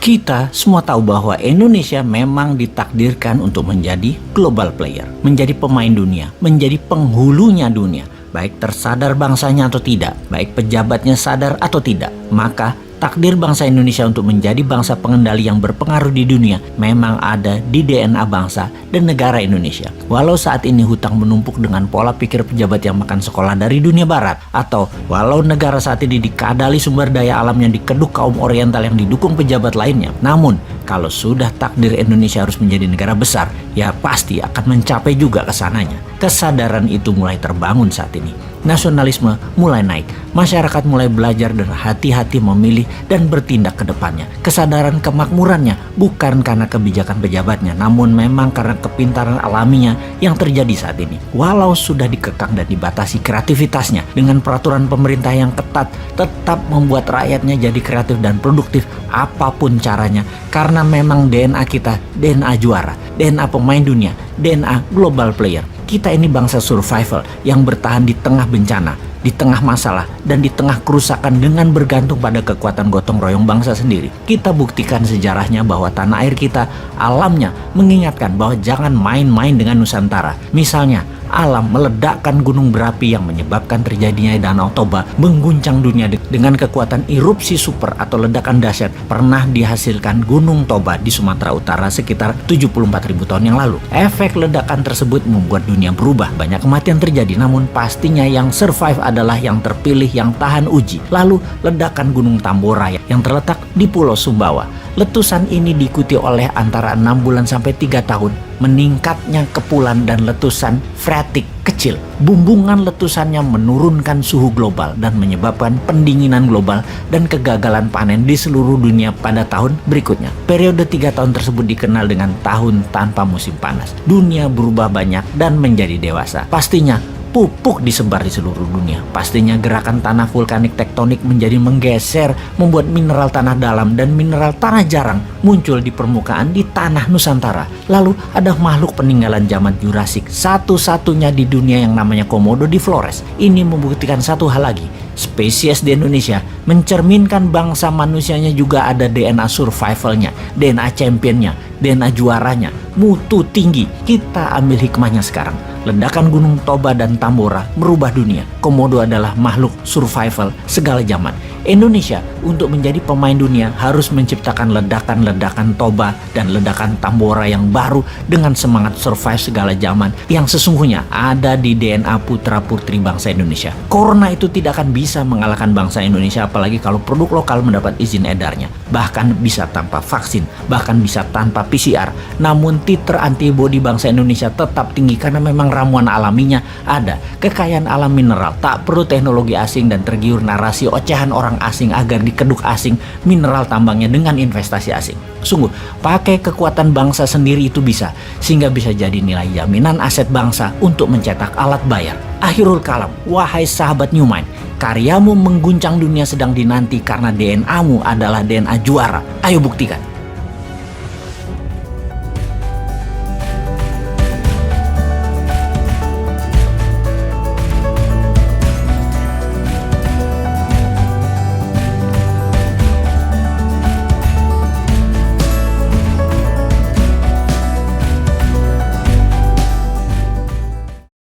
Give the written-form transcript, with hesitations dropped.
Kita semua tahu bahwa Indonesia memang ditakdirkan untuk menjadi global player, menjadi pemain dunia, menjadi penghulunya dunia. Baik tersadar bangsanya atau tidak, baik pejabatnya sadar atau tidak, maka takdir bangsa Indonesia untuk menjadi bangsa pengendali yang berpengaruh di dunia memang ada di DNA bangsa dan negara Indonesia. Walau saat ini hutang menumpuk dengan pola pikir pejabat yang makan sekolah dari dunia barat, atau walau negara saat ini dikadali sumber daya alam yang dikeduk kaum oriental yang didukung pejabat lainnya, namun kalau sudah takdir Indonesia harus menjadi negara besar, ya pasti akan mencapai juga kesananya. Kesadaran itu mulai terbangun saat ini. Nasionalisme mulai naik, masyarakat mulai belajar dan hati-hati memilih dan bertindak ke depannya. Kesadaran kemakmurannya bukan karena kebijakan pejabatnya, namun memang karena kepintaran alaminya yang terjadi saat ini. Walau sudah dikekang dan dibatasi kreativitasnya dengan peraturan pemerintah yang ketat, tetap membuat rakyatnya jadi kreatif dan produktif apapun caranya, karena memang DNA kita DNA juara, DNA pemain dunia, DNA global player. Kita ini bangsa survival yang bertahan di tengah bencana, di tengah masalah, dan di tengah kerusakan dengan bergantung pada kekuatan gotong royong bangsa sendiri. Kita buktikan sejarahnya bahwa tanah air kita, alamnya mengingatkan bahwa jangan main-main dengan Nusantara. Misalnya, alam meledakkan gunung berapi yang menyebabkan terjadinya Danau Toba mengguncang dunia dengan kekuatan erupsi super atau ledakan dahsyat pernah dihasilkan Gunung Toba di Sumatera Utara sekitar 74.000 tahun yang lalu. Efek ledakan tersebut membuat dunia berubah, banyak kematian terjadi, namun pastinya yang survive adalah yang terpilih yang tahan uji. Lalu ledakan Gunung Tambora yang terletak di Pulau Sumbawa. Letusan ini diikuti oleh antara 6 bulan sampai 3 tahun meningkatnya kepulan dan letusan freatik kecil. Bumbungan letusannya menurunkan suhu global dan menyebabkan pendinginan global dan kegagalan panen di seluruh dunia pada tahun berikutnya. Periode 3 tahun tersebut dikenal dengan tahun tanpa musim panas. Dunia berubah banyak dan menjadi dewasa. Pastinya pupuk disebar di seluruh dunia. Pastinya gerakan tanah vulkanik tektonik menjadi menggeser, membuat mineral tanah dalam dan mineral tanah jarang muncul di permukaan di tanah Nusantara. Lalu ada makhluk peninggalan zaman Jurassik, satu-satunya di dunia yang namanya Komodo di Flores. Ini membuktikan satu hal lagi. Spesies di Indonesia mencerminkan bangsa manusianya juga ada DNA survivalnya, DNA championnya, DNA juaranya, mutu tinggi. Kita ambil hikmahnya sekarang. Ledakan Gunung Toba dan Tambora merubah dunia. Komodo adalah makhluk survival segala zaman. Indonesia untuk menjadi pemain dunia harus menciptakan ledakan-ledakan Toba dan ledakan Tambora yang baru dengan semangat survive segala zaman yang sesungguhnya ada di DNA putra-putri bangsa Indonesia. Corona itu tidak akan bisa mengalahkan bangsa Indonesia, apalagi kalau produk lokal mendapat izin edarnya. Bahkan bisa tanpa vaksin, bahkan bisa tanpa PCR. Namun titer antibodi bangsa Indonesia tetap tinggi karena memang ramuan alaminya ada. Kekayaan alam mineral, tak perlu teknologi asing dan tergiur narasi ocehan orang asing agar dikeduk asing mineral tambangnya dengan investasi asing. Sungguh, pakai kekuatan bangsa sendiri itu bisa, sehingga bisa jadi nilai jaminan aset bangsa untuk mencetak alat bayar. Akhirul kalam, wahai sahabat New Mind, karyamu mengguncang dunia sedang dinanti karena DNA-mu adalah DNA juara. Ayo buktikan.